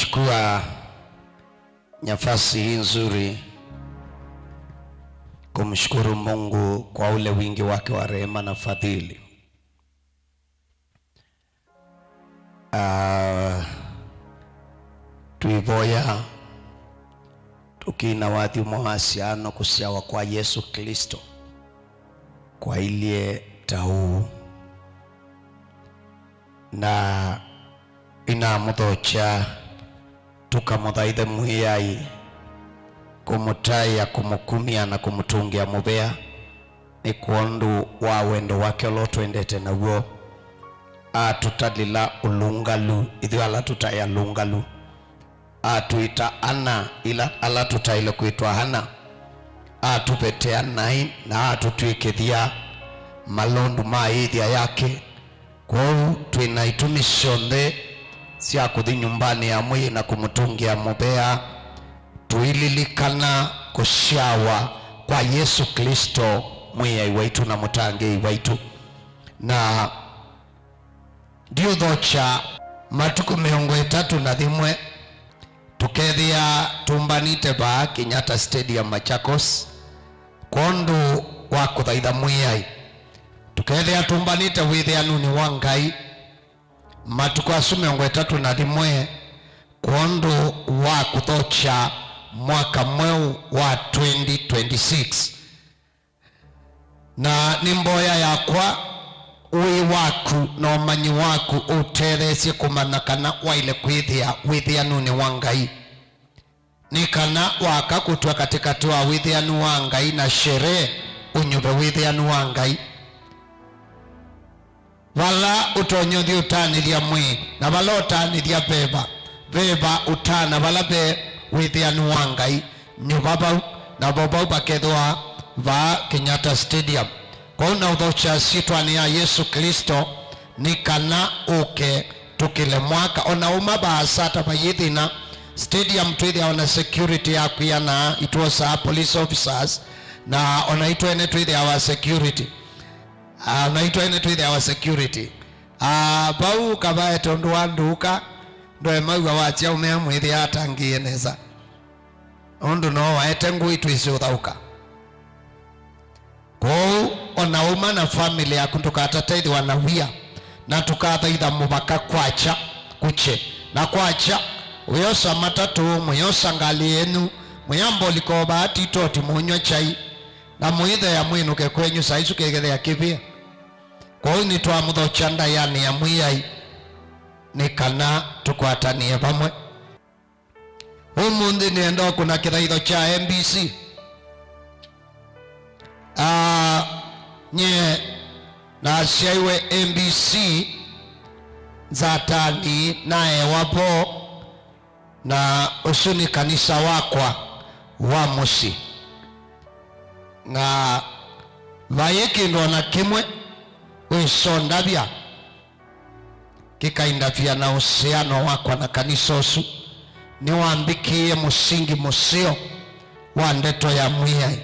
Nachukua nafasi hii nzuri kumshukuru Mungu kwa ule wingi wake wa rehema na fadhili. Tuivoya tukina wathi mawasiano kusiawa kwa Yesu Kristo kwa ilie tau na ina muthocha tukamuthaithe muhiai kumutaya kumukumia na kumutungia mubea ni kuondu wa wendo wake lo twendete naguo atutalila ulungalu ithu ala tutaya lungalu atuita ana ila ala tutaile kuitwa hana atupetea nai na atutwikithia malondu maithia yake kwa tuinaitumishonthe sia kuthi nyumbani ya mwi na kumutungia mubea tuililikana kushawa kwa Yesu Kristo mwiai waitu na mutangei waitu na ndio thocha matuku 33 tukethia tumbanite ba Kenyatta Stadium Machakos kondu wa kuthaitha mwiai tukethia tumbanite withianuni wa Ngai matuku asu 33 kondu wa kuthocha mwaka mweu wa 2026 na nimboya yakwa ui waku na umanyi waku utethesie kumanakana waile kwithia withianuni wa Ngai nikana waka kutwa katikati wa withianu wa Ngai na sherehe unyuve withianu wa Ngai vala utonyothi utanithia mwi na vala utanithia beba utana vala be withianu wa Ngai nyuva bau na bau bakethwa va Kenyatta Stadium kwa una uthocha sitwani ya Yesu Kristo nikana uke tukile mwaka ona uma baasata bayithina stadium twithia ona security yakwiyana it was police officers na ona itwene twithia wa security na itwene twithia wa security bau kavae tondu wanduka ndoe mauga watia umea mwithia atangie neza ondu no waete ngui twisuthauka kwa ona uma na family yaku tukatatethi wanawia na tukathaitha mubaka kwacha kuche na kwacha uyosa matatu muyosa ngali yenu muyambo liko bahati toti munywa chai na muithe ya mwinuke kwenyu saisu kegethea kivia kwa hiyo nitwa muthocha ndayani ya mwiai nikana tukwatanie pamwe umuthi nienda kuna kithaitho cha MBC nye na siaiwe MBC zatani nae wapo na usuni kanisa wakwa wa musi na vayeki ndo na kimwe wisondavya kikaindavya na usiano wakwa na kanisa usu niwambikie musingi musio wa ndeto ya mwiai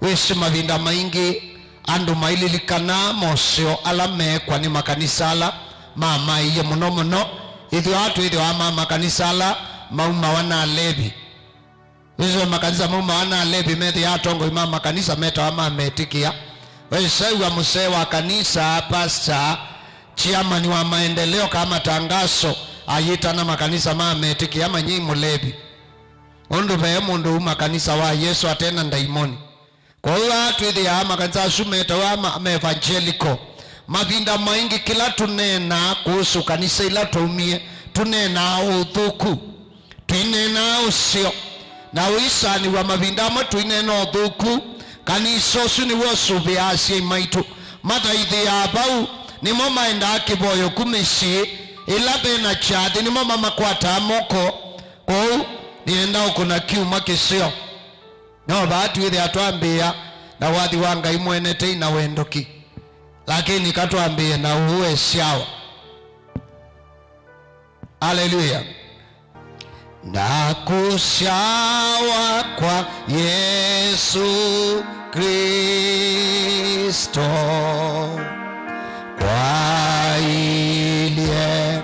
wisi mavinda maingi andu maililikana mosio ala mekwa ni makanisa ala mama iye muno muno ithio atu ithio ama makanisa ala mauma wana lebi wizo makanisa mauma wana lebi methi atongo ima makanisa meta ama metikia wesaiwa musee wa kanisa pastor chairman wa maendeleo kama tangaso ayita na makanisa maa metikia ama nyi mulebi undu vee mundu makanisa wa Yesu atena ndaimoni kwa hiyo atu hithi ya makanisa asumeta wa evangelical mavinda maingi kila tunena kuhusu kanisa ila tuumie tunena uthuku tunena usio na uisani wa mavinda ama tunena uthuku kanisa usu ni wosubi asie maitu mata hithi ya bau ni moma enda akiboyo kumisi ila bena chadi ni moma makwata moko kwa hiyo nienda ukuna kiuma kisio na bahati hithi atuambia na wathi wa Ngai mwenete ina wendoki lakini katuambie na uwe siawa haleluya na kushawa kwa Yesu Kristo kwa ilie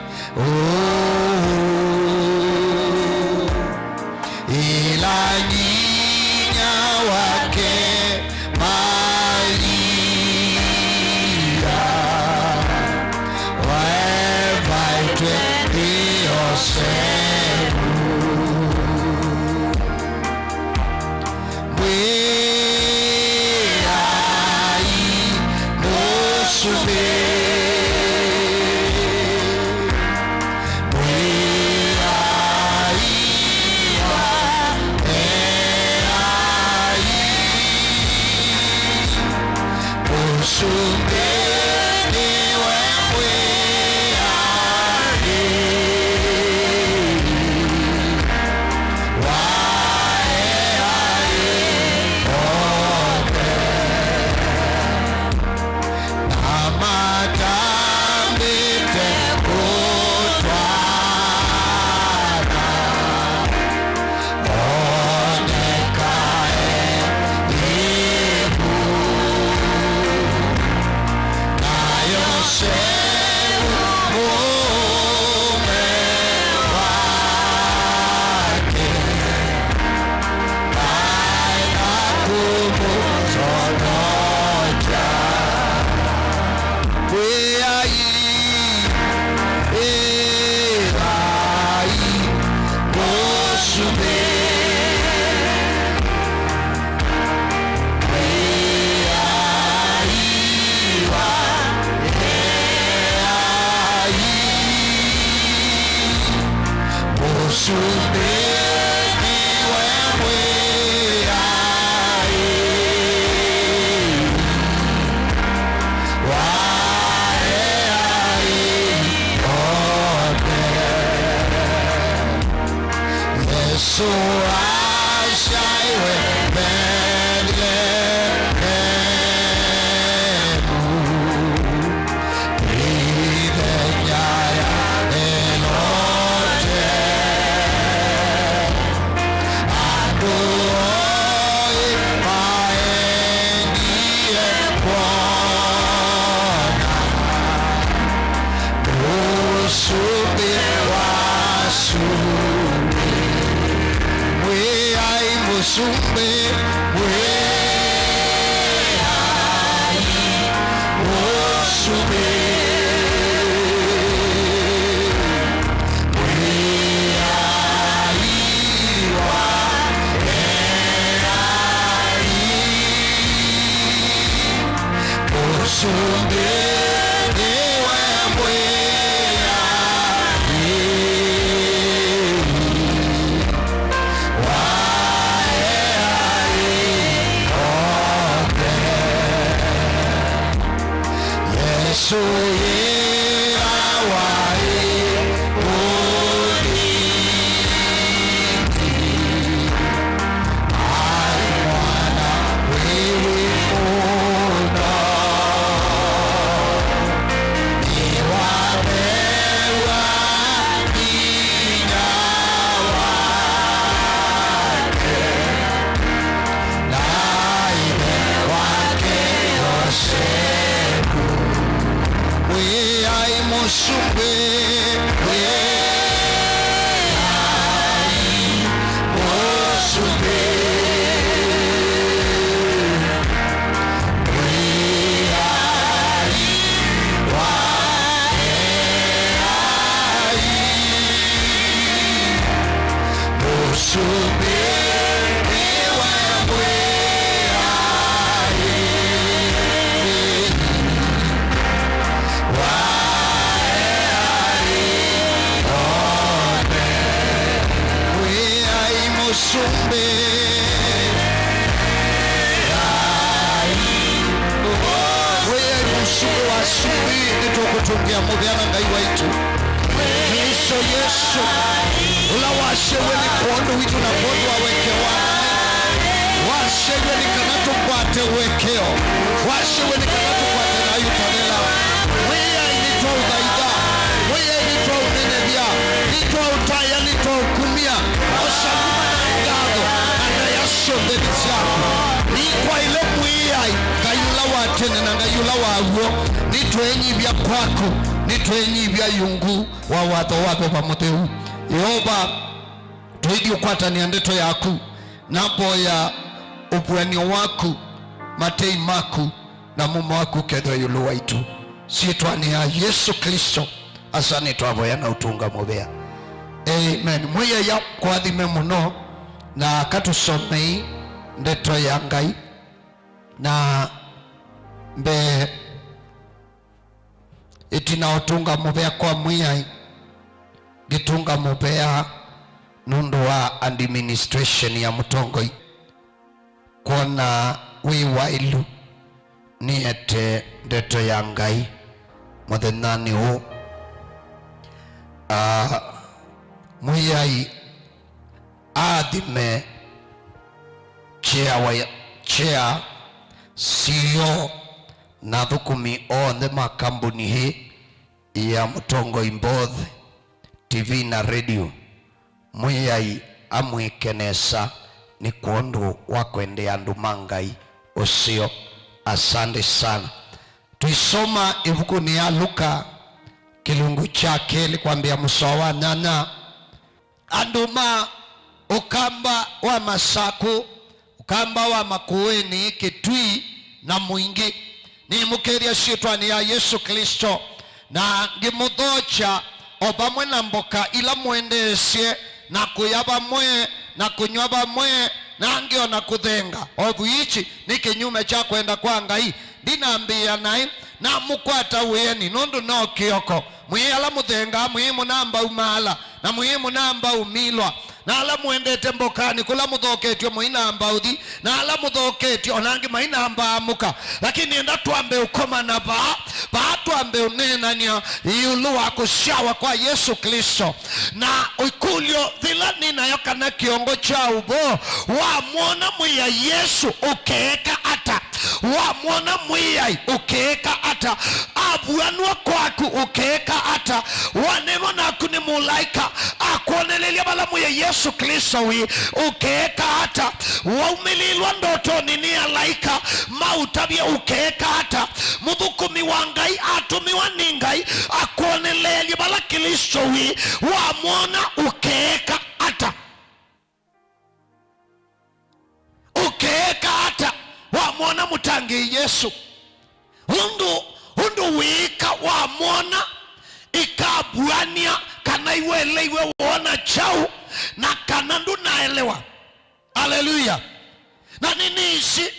Tukutungia mubyana ngai waitu Kristo Yesu ula washewe ni kondo witu na kondo waweke wana washewe ni kanatu kwate wekeo washewe ni kanatu kwate na yutanela weya initwa udhaida weya initwa unenevya nitwa utaya nitwa ukumia osaluma na ngado anda yasho ndetisyako nikwa ile mwiyai ngayula watene na ngayula wawo nitwenyibya kwako nitwenyibya yungu wa watho wape pamoteu Yehova tuidi ukwatania ndeto yaku nambo ya upwanio waku matei maku na mumo waku kedwa yulu waitu sietwani ya Yesu Kristo asani twavoya na utunga mubea amen. Mweya ya kwa dhime muno na katusomei ndeto ya ngai na mbe itina utunga mubea kwa mwiyai gitunga mubea nundu wa administration ya mutongoi kona wiwailu niete ndeto ya ngai muthenani huu mwiyai athime chea CEO na thukumi onthe makambuni hii ya mutongoi both TV na radio mwiyai amwikenesa ni kuondu wakwendea andu mangai usio. Asante sana. Tuisoma ibukuni ya Luka kilungu chake likwambia musawa nana anduma ukamba wa masaku ukamba wa makueni kitui na mwingi ni mukeria shitwani ya Yesu Kristo na ngimuthocha obamwe na mboka ila mwendesye na kuyaba mwe na kunywa mwe na ngiona kuthenga obu ichi ni kinyume cha kwenda kwa Ngai. Ndinambia nai na mukwata weni nundu no kioko mwiyala muthenga mwimu namba umala na mwimu namba umilwa na ala mwendete mbokani kula muthoketio muinamba uthi na ala muthoketio onangi mainamba amuka. Lakini enda tuambe ukoma na tuambe unenania iulu wa kushawa kwa Yesu Kristo na ukulio thila ninayo kana kiongo cha ubo wa mwona mwiya Yesu ukeeka ata wa mwona mwiya ukeeka ata abuanua kwaku ukeeka ata wanenwa naku ni mulaika akuonelelia bala mwiya Yesu Kristo wi ukeeka hata waumililwa ndoto nini ya laika mautabia ukeeka hata muthukumi wa Ngai atumiwa ni Ngai akuonelelia bala Kristo wi wamwona ukeeka hata ukeeka hata wamwona mutangi Yesu hundu wika wamwona ikabuania kana iwele iwe wona chau na kanandu naelewa. Haleluya. Na nini isi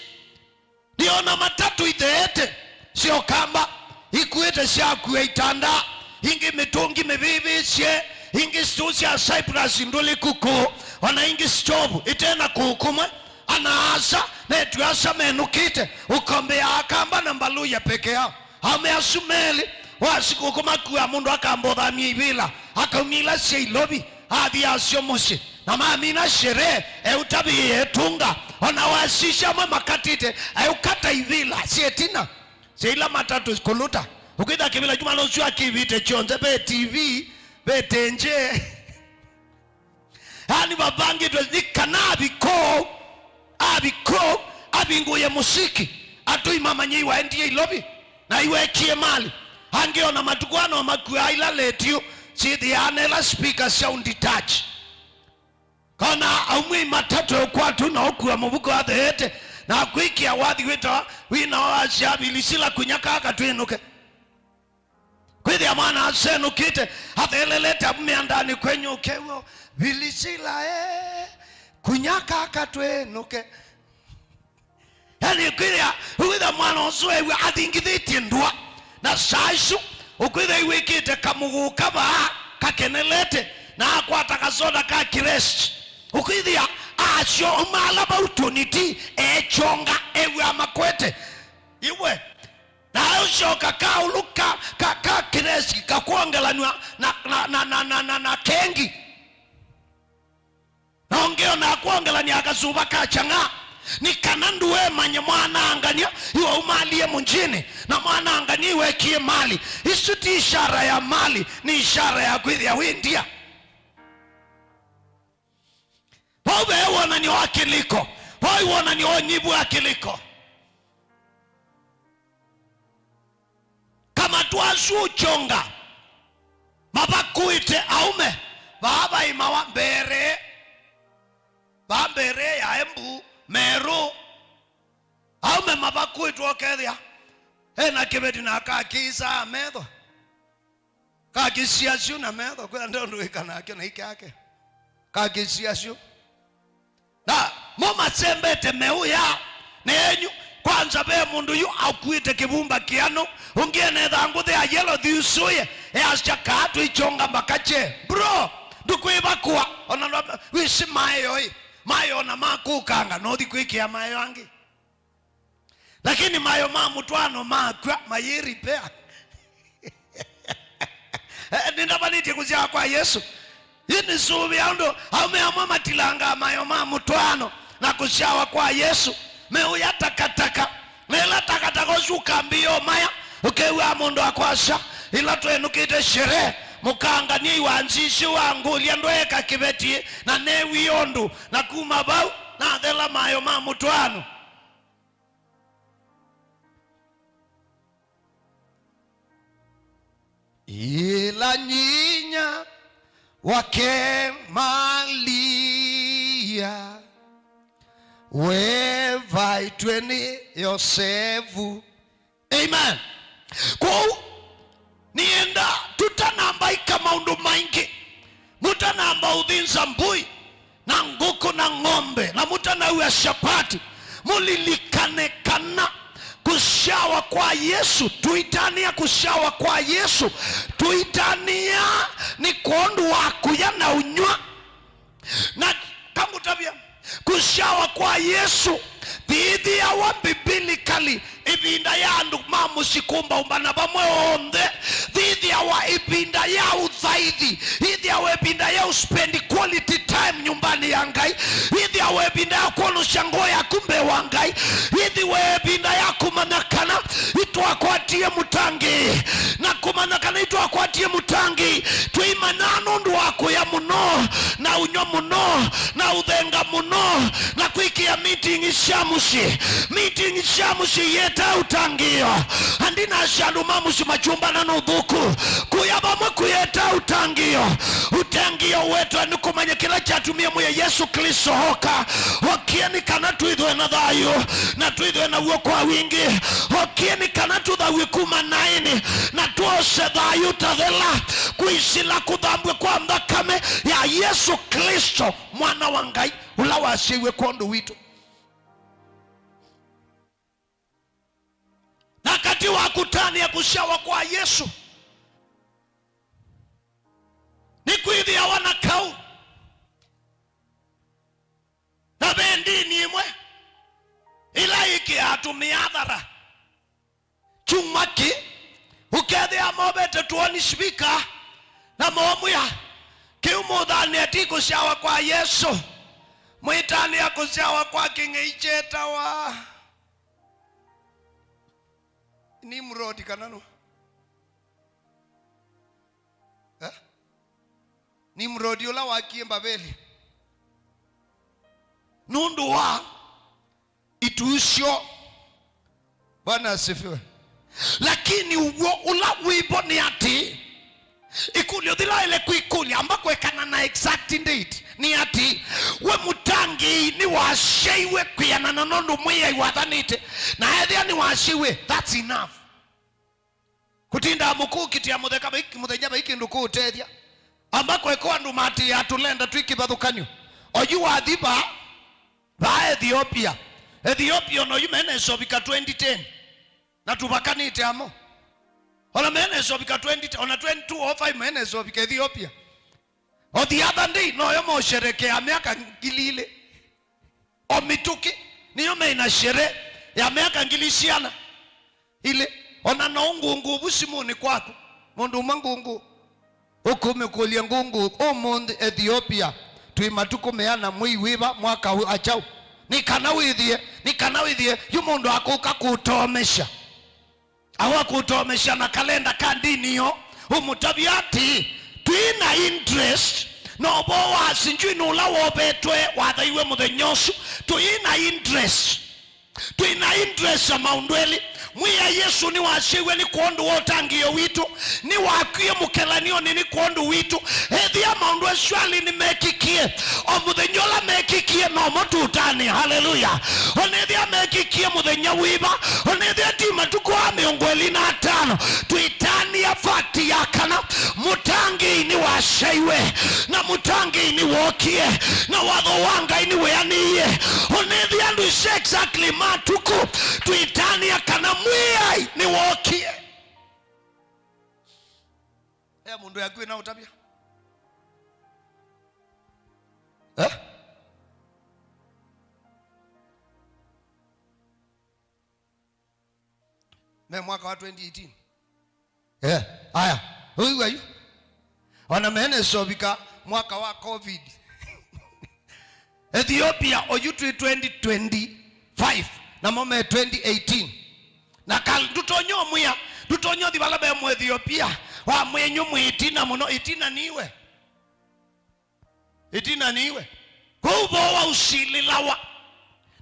niona matatu itheete sio kamba ikuete siakuya itanda ingi mitungi mibibisye ingi stusi ya Cyprus nduli kuku wana ingi stobu itena kukumwe anaasa netu asa menukite ukombe ya akamba na mbalu ya peke yao hame asumeli wasiku kumakuya mundu akambodha miibila akamila siya ilobi hadi asio moshi na maamina shere utabi etunga wanawasisha mwe makatite ukata ivila sietina seila matatu kuluta ukida kivila juma losu akivite chonze be TV be tenje hani babangi nikana abiko abinguye musiki atui mama nyi waendie ilobi na iwekie mali hangeona matukwano wa makuya ila letio sithi anela speaker sound touch kana aumwi matatu kwa tu na okuwa mubuko wa thete na kwikia wathi wita wina wa shabilisila kunyaka akatwinuke kwithi amana asenu kite athelelete abumiandani kwenyu kewo bilisila kunyaka akatwinuke yani kwithia witha mwana oswewe athingithitie ndwa na saishu ukwitha iwikite kamuguka ba kakenelete na akwata kasoda ka kirest ukwithia acio umala bautuniti echonga ewe amakwete iwe na ushoka kauluka ka kirest kakuongelanwa na kengi naongeo na kuongelania akasuba kachanga ni kanandu we manye mwana angania iwa umalie munjini na mwana angania iwekie mali isuti ishara ya mali ni ishara ya kwithia windia pobe wana ni wakiliko poi wana ni onyibu wakiliko kama tuasu chonga mabakuite aume baba imawa mbere bambere ya embu meru aume mabakuite okethia na kibeti na kakisa medho kakisiashu na medho kwa ndo nduikana akio na hiki yake kakisiashu na mama sembete meuya nenyu kwanza be mundu yu akuite kibumba kiano ungiene thangu thea yelo thiusuye asja katu ichonga mbakache bro ndukwiba kuwa ona wisi mayo na makukanga no thikwikia mayo angi lakini mayo mamutwano makwa mayiri pea nindabaniti kuzia kwa Yesu ini subi ando aumeamwa matilanga mayo mamutwano na kushawa kwa Yesu meuya takataka mela takataka oshuka mbio maya ukewa mundu akwasha ila tuenukite sherehe mukangani wanzishi wangu liandweka kibeti na newi yondu na kumabau na dhela mayo mamutwano ila nyinya wake malia wevaitweni Yosefu Amen. Kwa nienda tutanambaika maundu maingi, mutanamba udhinza mbui na nguku na ng'ombe na mutanaua shapati, mulilikanekana kushawa kwa Yesu. Tuitania kushawa kwa Yesu, tuitania ni kondu wakuya na unywa na kamutabia kushawa kwa Yesu thithi ya wa biblically ibinda ya andu mamusikumba umbana bamwe onthe, thithi ya wa ibinda ya uthaithi, thithi ya wa ibinda ya spend quality time nyumbani ya Ngai, thithi ya wa ibinda ya kuonusha nguo ya kumbe wa Ngai, thithi wa ibinda ya kumanakana itwakwatie mutangi na kumanakana itwakwatie mutangi tuimana nundu wako ya muno na unyo muno na uthenga muno na kuikia meeting shamushi yeta utangio andina shandu mamushi machumba na nudhuku kuyabamwe kuyeta utangio wetu ni kumanya kila chatumia muya Yesu Kristo hoka hokieni kana tuidhwe na thayu na tuidhwe na uo kwa wingi, hokieni kana tuthawi kuma naini na tuose thayu tathela kuisila kuthambwe kwa thakame ya Yesu Kristo mwana wa Ngai ula wasiwe kondu witu. Na kati wa kutania kushawa kwa Yesu ni kuidhi ya wanakau na bendini imwe ila iki atumiadhara chumaki ukethe ya mobete tuoni shibika na momuya kiumudhani ati kushawa kwa Yesu mwitani ya kushawa kwa kingeicheta wa Nimrodi kanano Nimrodi ula wakie Babeli nundu wa itusho. Bwana asifiwe. Lakini uwo ula wibo ni ati ikulio dhila ile kuikulia ambako ekana na exact date ni ati we mutangi ni washaiwe kuyana na nondu mwiya iwathanite na edhia ni washiwe. That's enough. Kutinda mukuu kitia muthenya iki nduku utethia ambako eko andu mati ya tulenda tuikibathukanyo oyu wathiba ba Ethiopia no yumene sobika 2010 na tubakanite amo ona mene sobika 20 ona 2205 mene sobika Ethiopia o the other day no yomo sherekea miaka ngilile o mituki ni yome ina shere ya miaka ngilisiana ile ona no ngungu busimuni kwako mundu mangungu ukume kulia ngungu omundi Ethiopia tuimatuko meana mwiwiba mwaka achau nikanawithie yumundu akuka kutomesha awa kutomesha na kalenda kandini yo umutabiati tuina interest no bo wasinjui nula wobetwe wathaiwe muthenyosu tuina interest amaundweli mwiya Yesu ni washiwe ni kuondu wotangio witu ni wakie mukelanio ni kuondu witu ethia maundwe shwali ni mekikie o muthenyola mekikie no mututani. Haleluya. Onethia mekikie muthenya wiba onethia tima tukwa miongweli na tano tuitania fakti yakana mutangi ni washaiwe na mutangi ni wokie na watho wanga ni weaniye onethia ndu exactly matuku tuitania kana mwiyai ni wokie mundu yakwe na utabia mwaka wa 2018 aya huyu ayu wana mene sobika mwaka wa COVID Ethiopia ojutu 2025 na mome 2018 na kal tutonyo muya tutonyo dibalabe mu Ethiopia wa mwenyu mwitina muno itina niwe kubo wa usililawa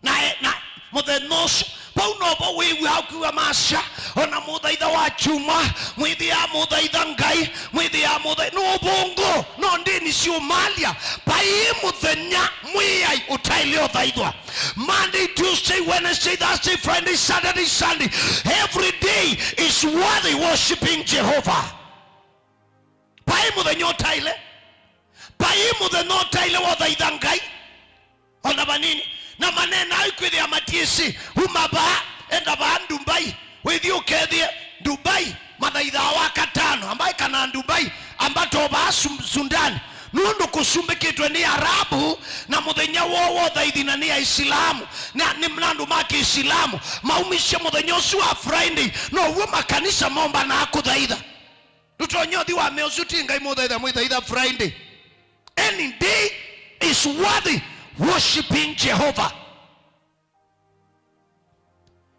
na muthenoso paunobo wiwi hakiwa masha ona muthaitha wa chuma mwithi ya muthaitha Ngai mwithi ya muthaitha no bongo no ndini si umalia pai muthenya mwiyai utailio thaithwa. Monday, Tuesday, Wednesday, Thursday, Friday, Saturday, Sunday, every day is worthy worshiping Jehovah. Pai muthenya utaile, pai muthenya utaile wa thaitha Ngai ona banini na manena ikwithia matiisi umaba enda ba Dubai withi ukethie Dubai mathaitha wa katano ambaye kana Dubai ambato ba Sudan nundu kusumbikitwe ni Arabu na muthenya wowo thaithina ni Islamu na ni mlandu maki Islamu maumishe muthenya ucio wa Friday no uwe makanisa momba na akuthaitha tutonyothi wa meosuti Ngai muthaitha mwithaitha Friday. Any day is worthy worshiping Jehovah.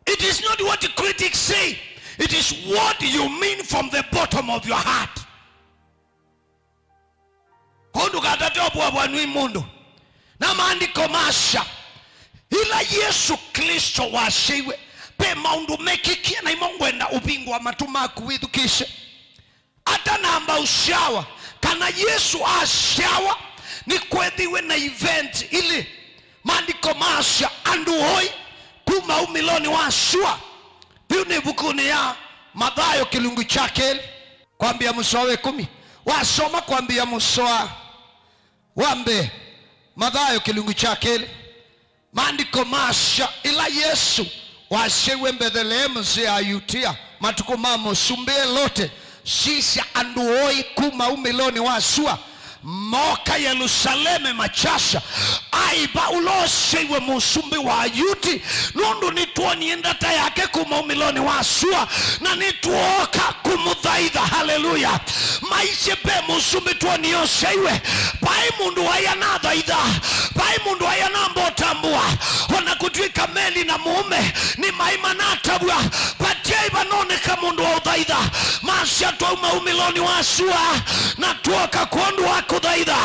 It is not what the critics say, it is what you mean from the bottom of your heart. Kondu katatobu wanui mundu na maandiko masha ila Yesu Kristo washiwe pe maundu mekikia na imongwenda ubingwa matumaku withukishe ata namba ushawa kana Yesu ashawa ni kwethiwe na event ili maandiko masha andu hoi kuma umiloni wa shua piu ni bukuni ya Mathayo kilungu chake kwambia musowe 10 wasoma kwambia musoa wambe Mathayo kilungu chake maandiko masha ila Yesu washewe Bethlehemu zi ayutia matuku mamo sumbie lote sisi anduoi kuma umiloni wa shua moka Yerusaleme machasha aiba uloshewe musumbi wa yuti nundu nituoni endata yake kuma umiloni wa shua na nituoka kumuthaitha. Haleluya. Maishe pe musumbi tuoni yoshewe pai mundu waya na thaitha pai mundu waya na mbotambua wana kutuika meli na muume ni maima na tabua patia ibanoneka mundu wa uthaitha masha tuwa umiloni wa shua na tuoka kuondu wa kuthaitha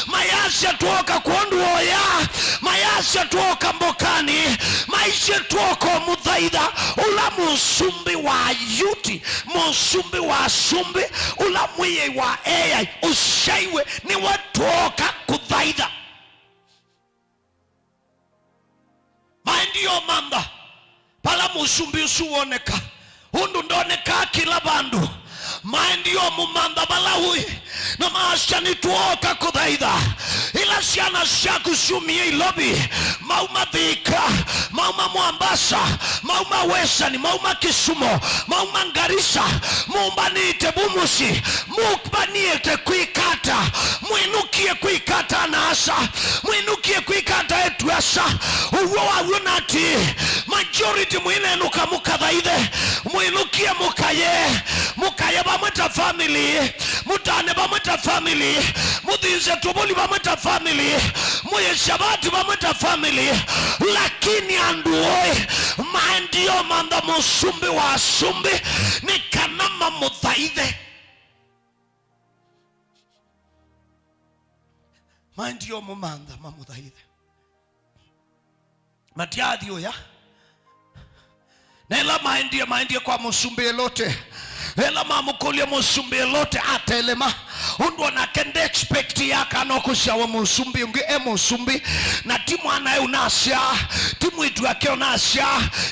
mayasha tuoka kuondu oya mayasha tuoka mbokani maisha tuoka muthaitha ula musumbi wa yuti musumbi wa sumbi ula mwiye wa AI ushaiwe ni watuoka kuthaitha. Maindiyo mamba pala musumbi usuoneka undu ndoneka kila bandu maindiyo mumanda balawi na maasha nituoka kuthaitha ila siana shaku sumie ilobi mauma Thika mauma Mombasa mauma Western mauma Kisumu mauma Garissa mumbanite Bumusi mukbanite kuikata mwinukie kuikata nasa mwinukie kuikata etwasa uwo wawunati majority mwinenuka mukathaithe mwinukie mukaye bamweta family mutane bamweta family muthinze tubuli bamweta family muye shabati bamweta family lakini anduoe maendio manda musumbi wa sumbi ni kanama muthaithe maendio mumanda mamuthaithe matiadhi oya nela maendio kwa musumbi lote ela mamukulie musumbi lote atelema undu na kende expect yaka no kushawa musumbi ungi musumbi na timu anaye unasya timu itu yake unasya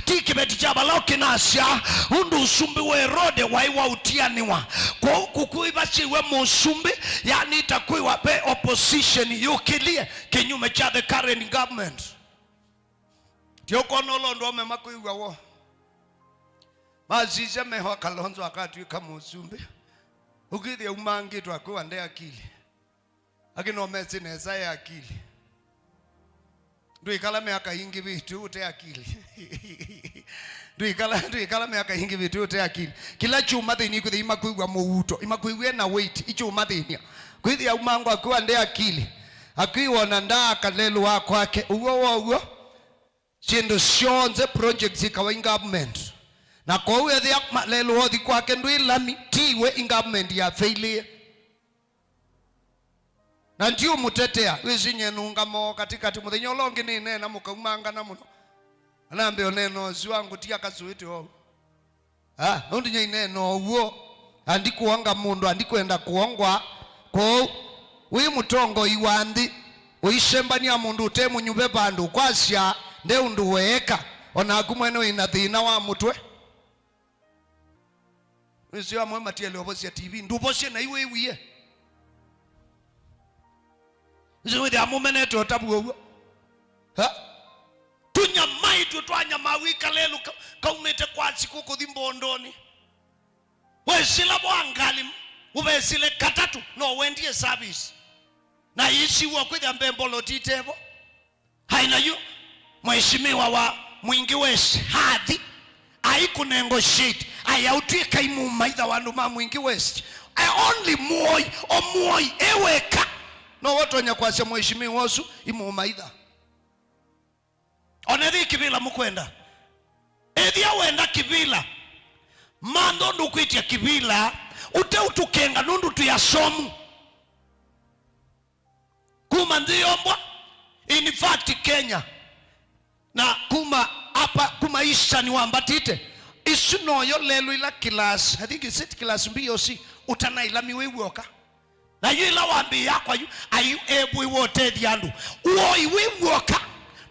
tikibeti chabaloki nasya undu usumbi we Herode waiwa utianiwa kwa huku kuibachiwe musumbi yani itakuiwa pe opposition yukilie kinyume cha the current government tioko nolondo memakuiwa wo mazize meho Kalonzo akatwika musumbi ukithia umangitu akuwa nde akili akino mesi nesa ya akili nduikala miaka hingi vitu ute akili nduikala miaka hingi vitu ute akili kila chuma thini kuthi imakuigwa muuto imakuigwe na weight ichuma thini kwithia umango akuwa nde akili akiwona nda kalelu wako ake uwo sindu sionze projects ikawa in government na kwa uwe thia lelu hothi kwake nduilami tiwe in government ya failure na ndio mutetea wizinye nunga mo katikati muthenya ulongi ni nena mukaumanga na muno anambe oneno ziwangu tia kazuiti ho undi nye neno uwo andikuonga mundu andikuenda kuongwa kwa wi mutongo iwandi uishembania mundu temu nyumbe bandu kwasya nde undu weka ona kumwene ina thina wa mutwe Wisi wa mwema tiya leobosia TV ndubosia na iwe iwiye Ziwe dia mumeneto otabu ha tunyamai tutwanya mawika lelu kaumete kwa siku kuthimboondoni wesila bwangali ubesile katatu no wendie service na ishi wa kwija mbembolo titebo haina yu mheshimiwa wa mwingi wesi hadhi aiku negotiate ayautuika imu maitha wandu ma mwingi wesi only moi eweka no wotonya kwasya mheshimiwa osu imu maitha onethi kibila mukwenda ethia wenda kibila mando ndukwitia kibila ute utukenga nundu tuyasomu kuma ndiombwa in fact Kenya na kuma hapa kuma Eastern wambatite isunoyo lelo ila class I think it's class BOC utanaila miwewoka na yila wambi yakwa ayu ebu wote diandu uo iwewoka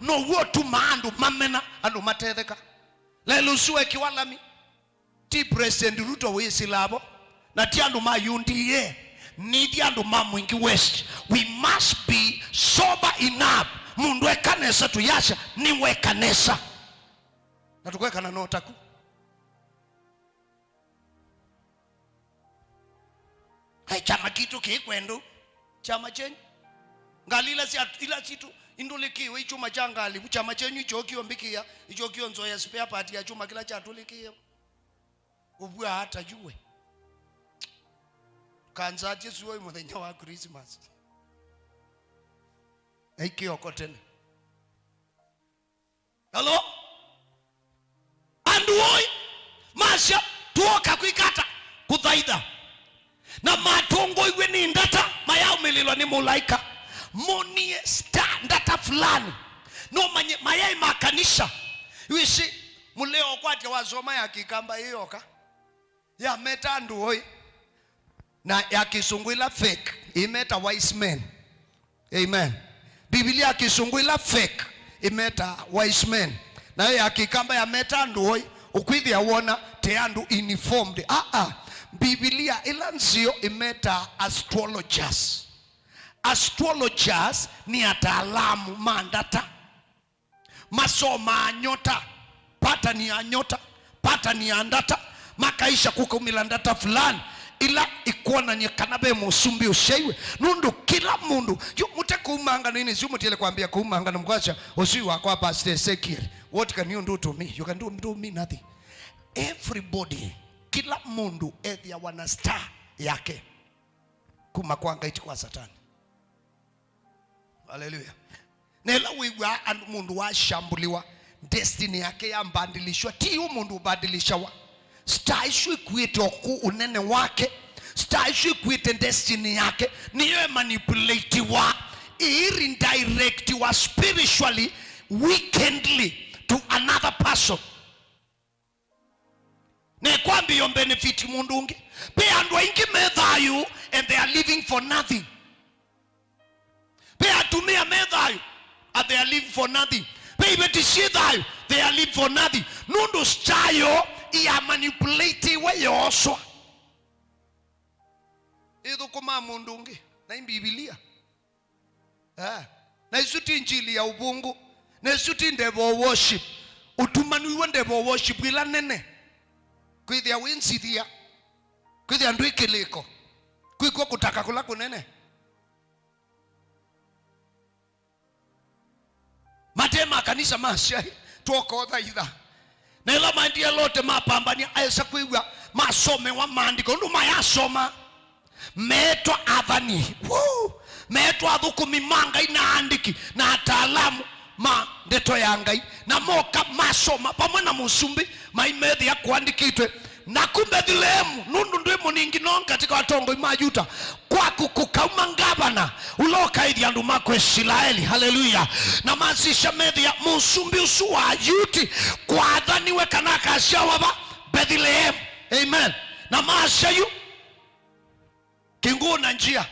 no wotu maandu mamena anu matetheka lelo suwe kiwalami ti President Ruto wisi labo na tiandu ma UNDA ni tiandu ma mwingi west we must be sober enough mundu ekanesa tuyasha ni wekanesa na tukweka na notaku hai chama kitu kikwendo chama chenyu ngalila si ila kitu indulikiwe ichuma changali chama chenyu ichokio mbikia ichokio nzoya spare part ya chuma kila chatulikie ubwa hata juwe kanza jesuwe muthenya wa Christmas aikio tene hello anduoi masha tuoka kuikata kuthaitha na matongo iwe ni ndata mayao mililo ni mulaika monie star ndata fulani no mayai makanisha wishi muleo kwati wazoma ya kikamba hiyoka ya meta anduoi na ya kisunguila fake imeta wise men amen Biblia kisunguila fake imeta wise men na ya kikamba ya meta nduoi ukwithia wona te andu uniformed Biblia ilanzio imeta astrologers ni ataalamu mandata masoma nyota pata ni anyota pata ni andata makaisha kukumila ndata fulani ila ikuona nyekanabe musumbi ushaiwe nundu kila mundu yu mute kumanga nini yu mutile kuambia kumanga na mkwacha usui wako hapa sekiri what can you do to me you can do me nothing everybody kila mundu ethia wana star yake kuma kwanga iti kwa satani haleluya nela wiwa mundu wa shambuliwa destiny yake ya mbandilishwa ti yu mundu ubadilishawa staishwi kuite oku unene wake staishwi kuite destiny yake niyo manipulatiwa indirectiwa spiritually wickedly to another person ne kwambi yon benefit mundungi pe andwa ingi medhayu and they are living for nothing pe atumia medhayu and they are living for nothing pe ibetishidhayu they are living for nothing nundu stayo iya manipulate wewe oswa idho kuma mundungi na Biblia na isuti injili ya ubungu na isuti ndebo worship utumanu ndebo worship ila nene kwithia winsithia kwithia ndwikiliko kwiko kutaka kula kunene matema kanisa mashai tuoko thaitha na ila mandia lote mapambania aisa kuigwa masome wa maandiko ndu mayasoma metwa athani metwa thukumi manga inaandiki na ataalamu ma ndeto ya ngai na moka masoma pamwe na musumbi maimethi ya kuandikitwe na kumbe Bethlehemu nundu ndwe muningi non katika watongo imajuta kwa kukauma ngabana uloka idi andu mako Israeli haleluya na mazisha methi ya musumbi usuwa yuti kwa adhaniwe kanaka ashawa ba Bethlehemu amen na maasha yu kinguo na njia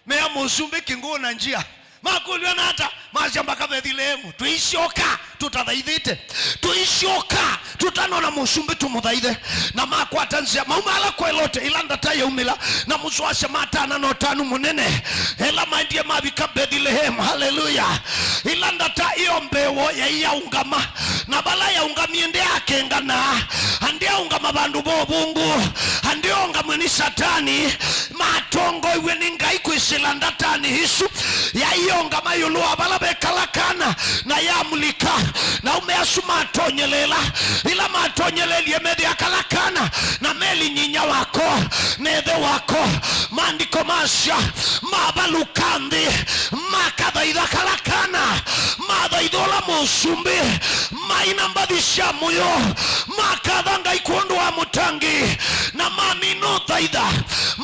mea musumbi kinguo na njia makulio na hata mashamba ka Bethlehemu tuishoka tutathaithite tuishoka tutanona musumbi tumuthaithe na makwata nzia maumala kwelote ila ndata yaumila na muswashe matana no tanu munene ela maindie mabika Bethlehemu. Haleluya. ila ndata iyo mbewo ya yaungama na bala yaungamie ndi akengana andi yaungama bandu bo bungu andi yaungama ni satani matongo iwe ni ngai kwisila ndatani hisu ya iyongama yulu abala bekalakana na yamulika na umeasuma atonyelela ila matonyeleli yemedi akalakana na meli nyinya wako nethe wako mandiko masya mabalukandi makathaitha kalakana mathaithola musumbi maina mbadhisha muyo makathanga ikuundu wa mutangi na mamino thaitha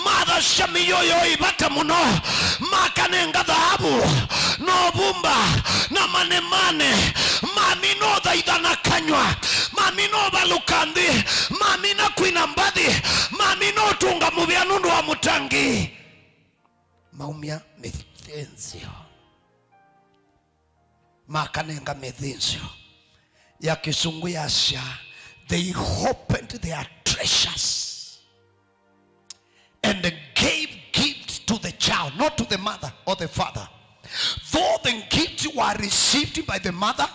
mathasha miyoyo ibata muno makanenga dhahabu no bumba na manemane mamino thaitha na kanywa mamino balukandi mamina kwina mbadhi mamino tunga mubia nundu wa mutangi maumia methenzio makanenga methenzio ya kisungu yasya. They opened their treasures and gave gifts to the child, not to the mother or the father. Though the gifts were received by the mother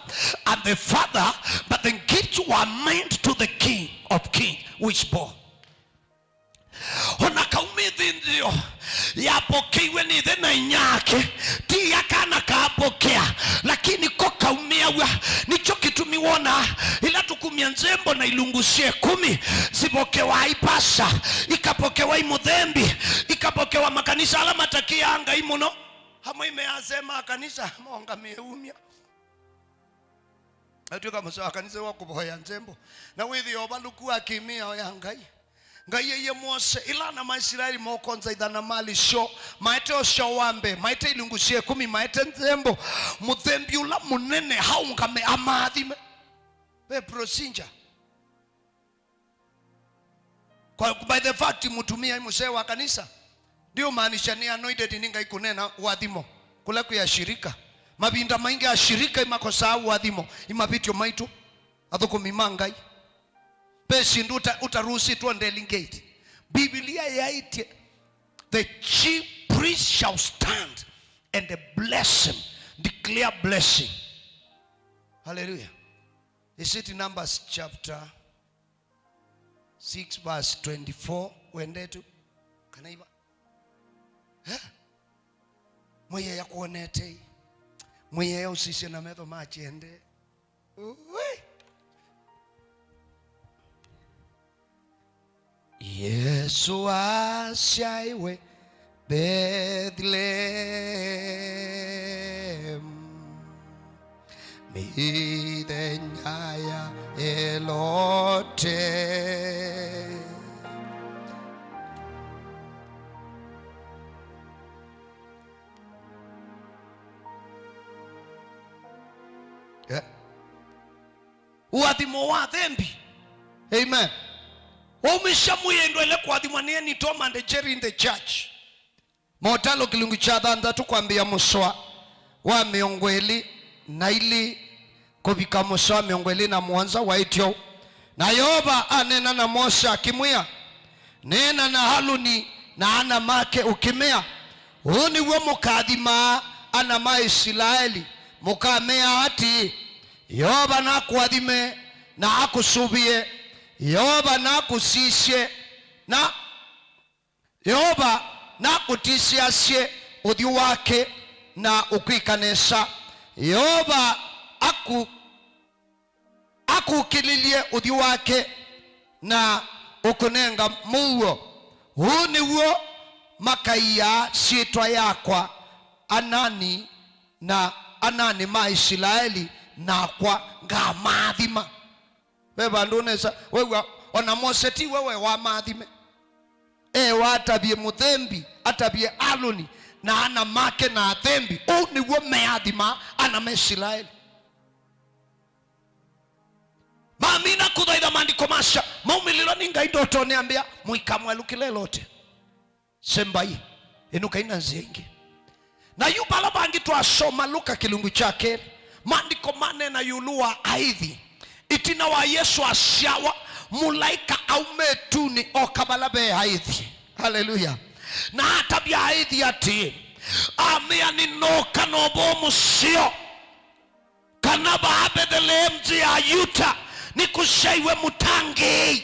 and the father, but the gifts were meant to the king of kings which born. Onakaumithindio yapokiwe ni thena inyake ti yakana kaapokea lakini ko kaumiawa nicho kitumiwona ila tukumia nzembo na ilungusie 10 zipokewa ipasa ikapokewa imuthembi ikapokewa makanisa ala matakia anga imuno hama imeasema kanisa monga meumia atuka mso kanisa wakuboya nzembo na withi obaluku akimia oyangai ngai ye Mose ila na Maisraeli mokonza idana mali sho maete osho wambe maete ilungusie 10 maete nzembo muthembi ula munene haungame amathime be procedure kwa by the fact mutumia mzee wa kanisa ndio maanisha ni anointed ninga ikunena wathimo kula kuya shirika mabinda maingi ya shirika imakosa wathimo imabityo maitu athukumimangai pesi nduta utaruhusi tuendele gate. Biblia yaite the chief priest shall stand and bless him, declare blessing. Hallelujah. Is it in Numbers chapter 6 verse 24? Wende tu kanaiba mwenye ya kuonete mwenye ya usishe na metho machende Yesu asaiwe Bethlehem midenya elote uadhimo wa dhambi. Amen. Umeshamuyendo ele kuadhimania ni Tom and Jerry in the church. Motalo kilungu cha dhanda tukwambia muswa wa miongweli na ili kubika muswa miongweli na mwanza wa ityo. Na Yoba anena na Mose akimwia nena na Haruni na ana make ukimea uni we mukadhima ana Maisraeli mukamea ati Yoba na kuadhime na akusubie Yoba na kusishe na Yoba na kutisiasye udhi wake na ukikanesha Yoba akukililie udhi wake na ukunenga muo huni uo makaiya sitwa yakwa anani na anani Maisraeli na kwa ngamathima beba ndonesa wewe ona Mose ti wewe wa mathime watabie muthembi atabie Haruni na ana make na thembi ni wo meathima ana Maisraeli mamina kuthaitha maandiko masha maumililo ninga indoto niambia muikamwe lukilelote sembai inuka ina nzingi na yubala bangi twasoma Luka kilungu chake maandiko manena yulua aithi itina wa Yesu asyawa mulaika aumetuni okabalabe aithi. Haleluya. Na hata bia aithi ati amia ninoka nobo musio kanaba abedele mji ya Yuta nikushaiwe mutangi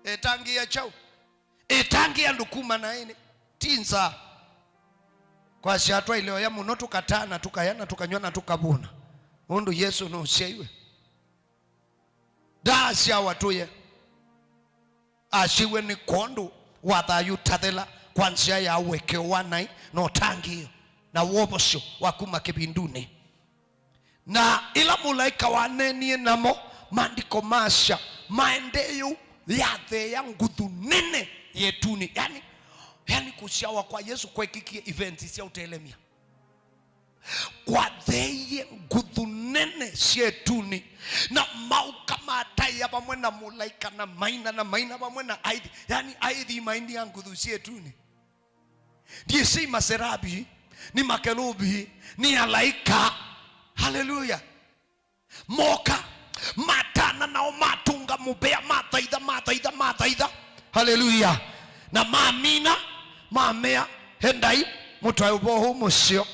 etangi ya chau etangi ya ndukuma na ine tinza kwa siatwa ileo ya muno tukatana tukayana tukanywana tukabuna undu Yesu no ushaiwe dasi ya watuye ashiwe ni kondu watha Yutathela kwanzia ya weke wanai no tangi na wobosyo wakuma kibinduni na ila mulaika wanenie namo maandiko masha maendeyo ya the ya nguthu nene yetuni yani kushawa kwa Yesu kwa kiki events ya utelemia kwa theye nguthu nene sietuni na mauka matai ya pamwena mulaika na maina pamwena aithi yani aithi maini ya nguthu sietuni ndiye si maserabi ni makerubi ni alaika. Haleluya. Moka matana na matunga mubea mathaitha. Haleluya. Na maamina mamea hendai mutayubohu musio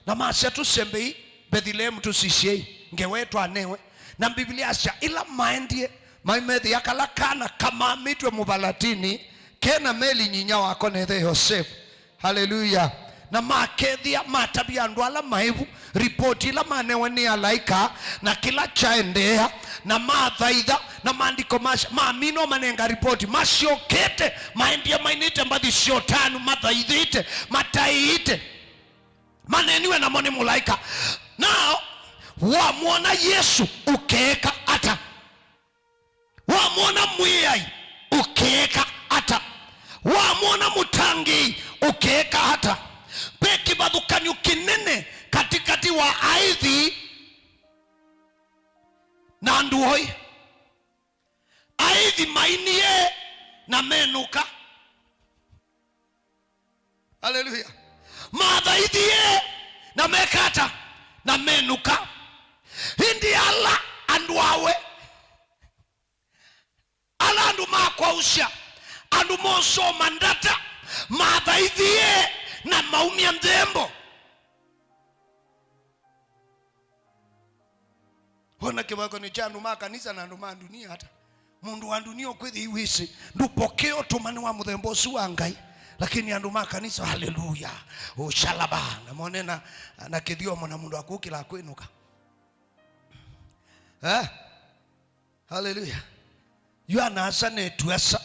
na masya tusembei Bethlehem tusishei ngewetwa anewe na Biblia asya ila maendie maimethi yakalakana kama mitwe mubalatini kena meli nyinya wako nethe Yosef. Haleluya. Na makethia matabia ndwala maivu ripoti la manewe ni alaika na kila chaendea na mathaitha na maandiko masha maamino manenga ripoti masiokete maendia mainite mbathi siotanu mathaithite mataiite maneniwe na moni mulaika nao wamwona Yesu ukeeka ata wamwona mwiyai ukeeka ata wamwona mutangi ukeeka hata peki badhukanyo kinene katikati wa aithi na nduhoi aithi mainie na menuka. Haleluya. Mathaithie na mekata na menuka hindi ala anduawe ala andu makwa usha andu moso mandata mathaithie na maumia mdembo. Hona kibako ni chandu makanisa na nduma dunia hata mundu wa dunia okwethi iwisi ndupokeo tumani wa mdembo suwa ngai lakini andu makanisa. Haleluya. Ushalaba na monena na kithio mona mundu akukila kwinuka. Haleluya. Yohana asane tuasa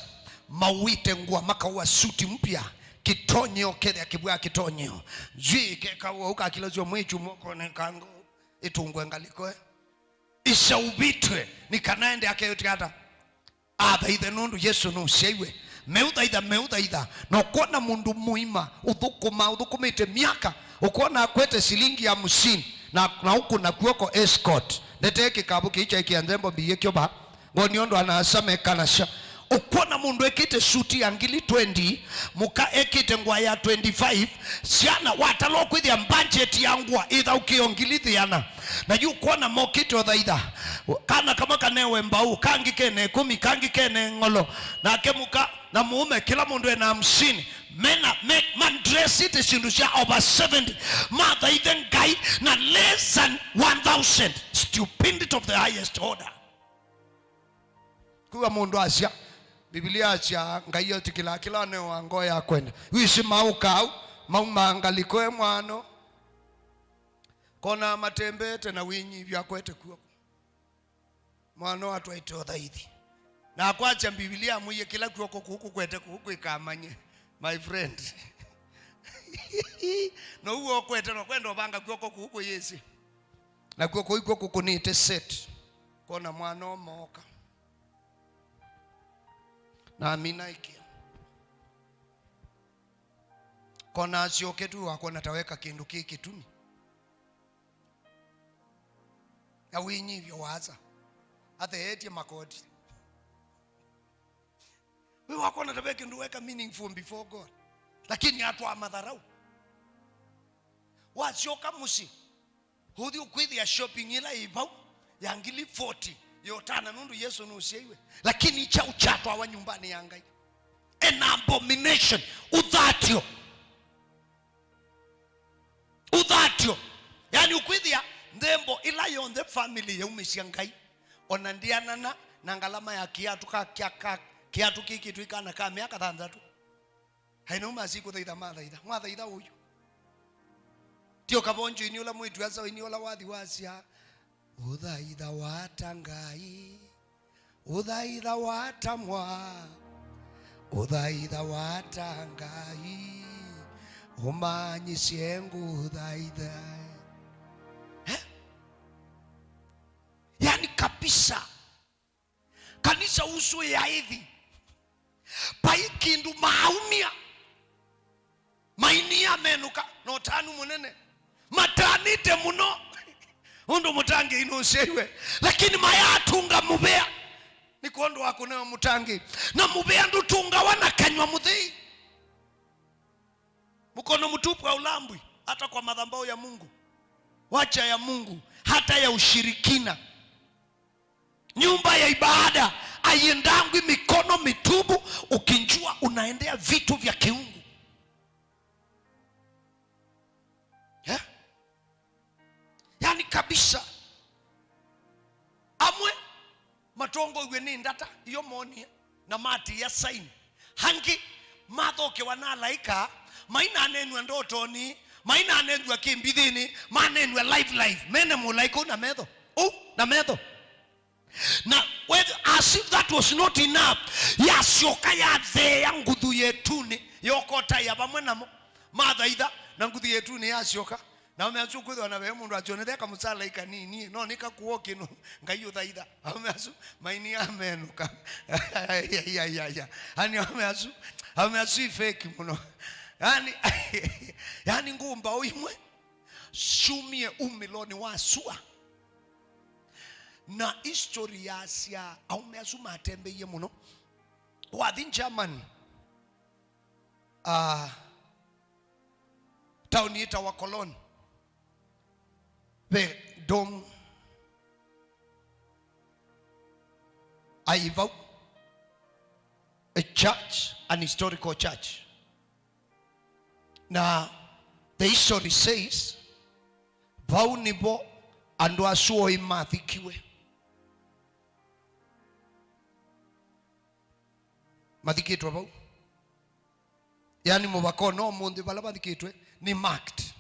mawite ngwa makawa suti mpya kitonyo kethia kibwa kitonyo zwi kekawo ukakilazyo mwichu moko nekango itungwe ngaliko ishaubitwe nikanaende akayoti hata athaithe nundu Yesu no shaiwe meuthaitha no kona mundu muima uthukumite miaka ukona akwete shilingi ya 50 na huku na kuoko escort ndeteke kabu kicha ikianzembo biye kyoba ngoniondo anasame kanasha ukona mundu ekite suti ya ngili 20 muka ekite ngwa ya 25 siana watalo kwithia budget ya ngwa itha ukiongilithiana na yu kuona mokito thaitha kana kama kanewe mbau kangi kene 10 kangi kene ngolo na kemuka na muume kila mundu ena 50 mena make man dress it shindusha over 70 mother even guy na less than 1000 stupidity of the highest order kuwa mundu asya Biblia asya ngaiyo tikila ne wango ya kwenda wishi mauka maumangaliko mwano kona matembete na winyi vya kwete kuwa mwano watu waito thaithi na kwacha Biblia muye kila kuoko kuku kwete kuku ikamanye my friend no uo kwete no kwenda obanga kuoko kuku yesi na kuoko iko kukunite set kona mwano moka na amina ikia kona asioke tu wako nataweka kindu kiki tumi ya winyi hivyo waza ate eti makodi wewe wako nataweka kindu weka meaningful before God lakini hatu amadharau wasioka musi hudi ukwithi ya shopping ila ibau ya ngili 40 yotana nundu Yesu nusiiwe, lakini cha uchato wa nyumbani ya Ngai an abomination. Udhatio yani ukwithi ya ndembo ila yonde family ya umeshia Ngai onandiana na ngalama ya kiatu kiki tuikana ka miaka 6 haina umasiku thaitha mathaitha uyu tio kabonjo ini ula mwitu asa ini ula wathi wasia uthaitha watangai uthaitha watamwa uthaitha watangai umanyisye nguthaitha yani kabisa kanisa usu ya hivi paikindu maumia mainia menuka no tanu munene matanite muno undu mutangi inusewe, lakini mayatunga mubea nikondo wako na mutangi na mubea ndutunga wana kanywa muthei mukono mtupu wa ulambwi hata kwa madhambao ya Mungu, wacha ya Mungu, hata ya ushirikina. Nyumba ya ibada aiendangwi mikono mitubu ukinjua unaendea vitu vya kiungu. Yani kabisa amwe matongo iwe ni ndata iyo moni na mati ya saini hangi mathoke wanalaika maina anenwa ndotoni maina anenwa kimbithini manenwa live mene mulaiko na medho na medho na as if that was not enough yasioka ya thea nguthu yetuni yokota ya bamwe namo mathaitha na nguthu yetuni yasioka na umeasu kwithwa na mundu acionethe kamusala ikanini no nika kuoke no Ngai uthaitha umeasu maini amenuka ya ani umeasu fake muno yani ngumba oimwe shumie umiloni wasua na history ya Asia au umeasu matembeye muno wathi German town ita wa Cologne the dom aiva a church, an historical church. Now the history says vau nivo andu asuo imathikiwe mathikitwe vau yani mubakono mundi bala mathikitwe ni marked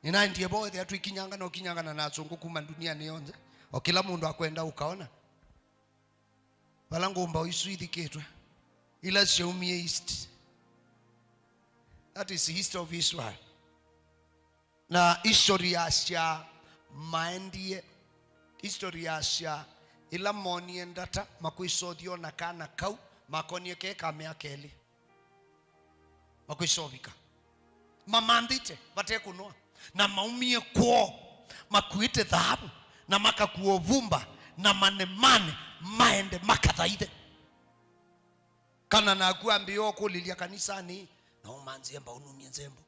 ni na ndiye boy ya tuikinyanga na ukinyanga na nasungu kuma dunia ni yonze o kila mundu akwenda ukaona bala ngomba isu ithikitwe ila Sheumie East. That is the history of Israel. Na history ya Asia maendie history ya Asia ila moni endata makuisodio na kana kau makonie ke kamea keli makuisovika mamandite bate kunoa na maumie kuo makuite dhahabu na makakuo vumba na manemane maende makathaide kana na kuambio kulilia kanisani na umanzie mba unumie nzembo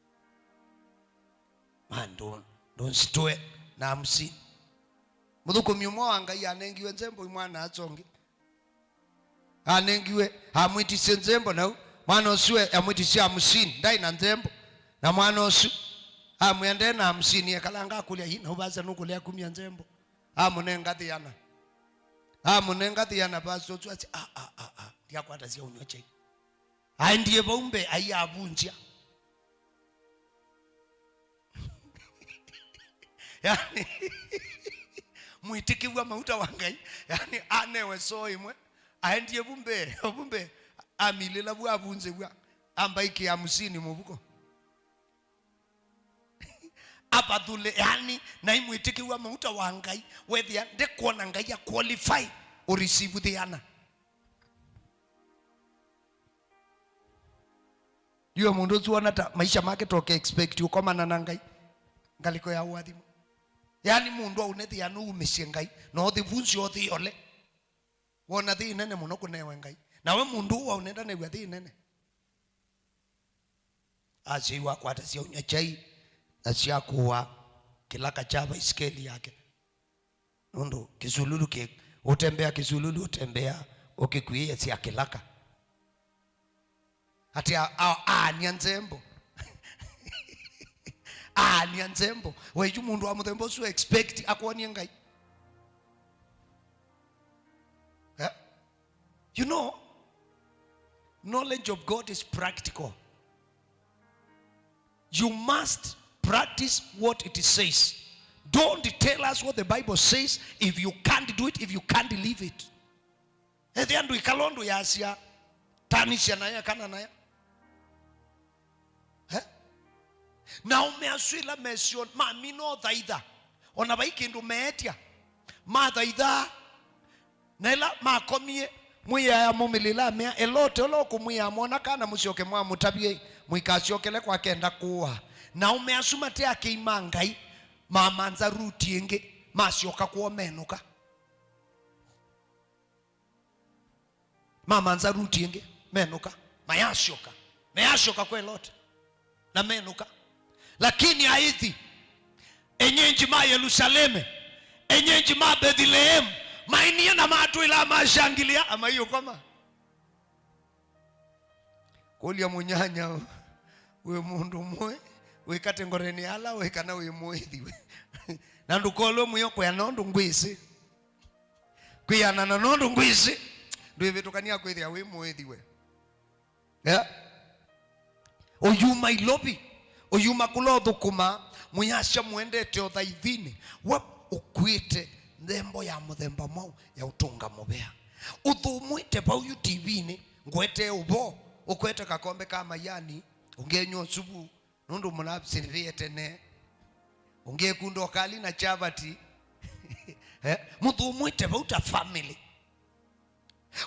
mando don stoe na amsi muthuko miumo wanga ya nengiwe nzembo imwana atsongi anengiwe amwiti nzembo na mwana osue amwiti sia 50 ndai na nzembo na mwana osu amwende na 50 ekalanga kulia hina ubaza nukulia 10 nzembo amunenga thiana baso twati ndia kwata sia unyoche ndiye bombe ayabunjia yani muitikiwa mauta wangai yani anewe so imwe ndiye bombe amilela bwa bunze bwa ambaiki ya 50 mubuko abadule yani na imuitikiwa mauta wangai wethia de kuona ngai ya qualify or receive the honor. Yule mundu zuona ta maisha make toke expect ukomana na ngai ngaliko ya wathimu yani mundu aunethi anu umeshie ngai no thivunzi othi ole wona thi nene muno kunewe ngai nawe mundu wa unenda ne gwathi nene asiwa kwa tasia unyachai asia kuwa kilaka chava iskeli yake nundu kisululu utembea kisululu utembea ukikuia si akilaka ati ni nzembo ni nzembo weju mundu wa muthembo so expect akwoni ngai. You know, knowledge of God is practical. You must practice what it says. Don't tell us what the Bible says if you can't do it, if you can't live it. Ediandu ikalondo ya asia tanisha naye kana naye. Na umeaswila mesion ma mino thaitha. Ona baikindu meetia. Ma thaitha nela makomie muya ya mumilila mea elote oloko muya mona kana musioke mwa mutabie muikasiokele kwa kenda kuwa na umeasuma te akiimangai mamanza ruti enge masioka kuwa menuka mamanza ruti enge menuka mayashoka kwa elote na menuka lakini aithi enyenji ma Yerusaleme enyenji ma Bethlehem mainia na matu ila mashangilia ama hiyo kama kulia munyanya we mundu mwe we katengoreni ala we kana we muithi we na ndukolo muyo kwa nondu ngwisi kuyana na nondu ngwisi ndio vitukania kwithia we muithi we oyuma ilobi oyuma kulothukuma muyasha muendete othaithini wa ukwite ndembo ya muthemba mau ya utunga mubea uthumwite pa uyu TV ni ngwete ubo ukwete kakombe kama yani ungenywa subu nundu munabsirire tene ungekundo kali na chavati muthumwite pa uta family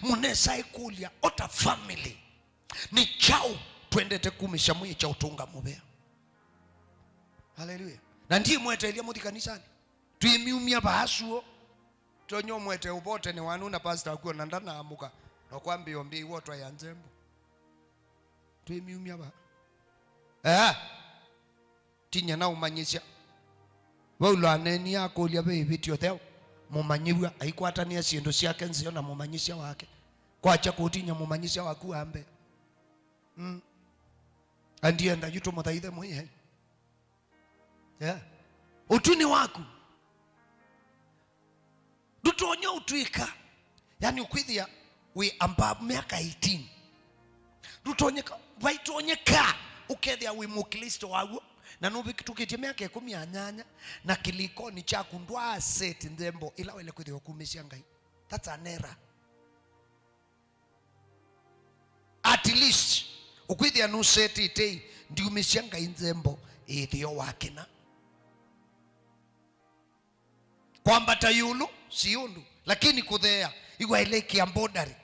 munesa ikulia ota family ni chao twendete kumisha mwe cha utunga mubea. Haleluya. Na ndiye mwete elia muthi kanisani tuimiumia bahasuo tonyo mwete ubote ni wanu na pastor akuwa nandana amuka na kwambi ombi woto ya nzembo tuimiumia ba tinya na umanyisha waulo aneni yako ulia beibitio theo mumanyiwa aikwatania sindu ciake nzio na mumanyisha wake kwacha kutinya mumanyisha waku ambe andienda yuto muthaithe mwihe utuni waku dutonyo utwika yani ukwithia we amba miaka 18 dutonyeka waitonyeka ukethia we mukristo wagu na nubikitukite miaka 18 na kiliko ni chaku ndwa set ndembo ila wele kwithia kumishia ngai. That's an error. At least ukwithia no set ite ndi umishia ngai nzembo ithio wakina kwamba tayulu siundu lakini kuthea igwa ile kiambodari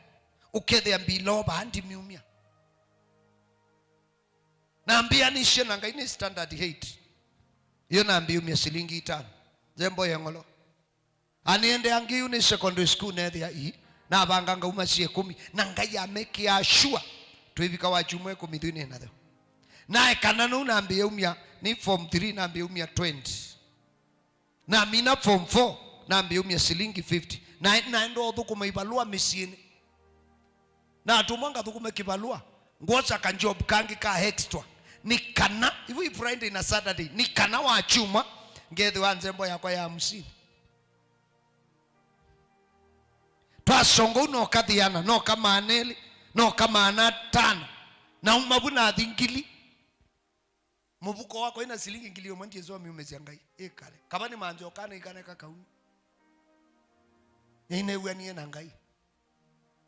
ukethea biloba handi miumia naambia nishe nanga ini standard 8 hiyo naambia umia shilingi 5 zembo yengolo aniende angi uni secondary school nethia hii na banganga umasie 10 na ngai amekia sure twivika wachumwe 10 natho nae kana no naambia umia ni form 3 naambia umia 20 na mina form 4 naambia umia shilingi 50 na naendo thukuma ibalua misieni na atumanga thukuma kibalua ngoza ka job kangi ka extra ni kana hivi Friday na Saturday ni kana wa chuma ngethe wa nzembo yakwa ya 50 twasongo no kathiana no kama aneli no kama ana 5 na umabuna athingili mubuko wako ina shilingi ngilio mwandie zo miumezia ngai ekale kama ni manjo kana ikane kakauni ine uanie na ngai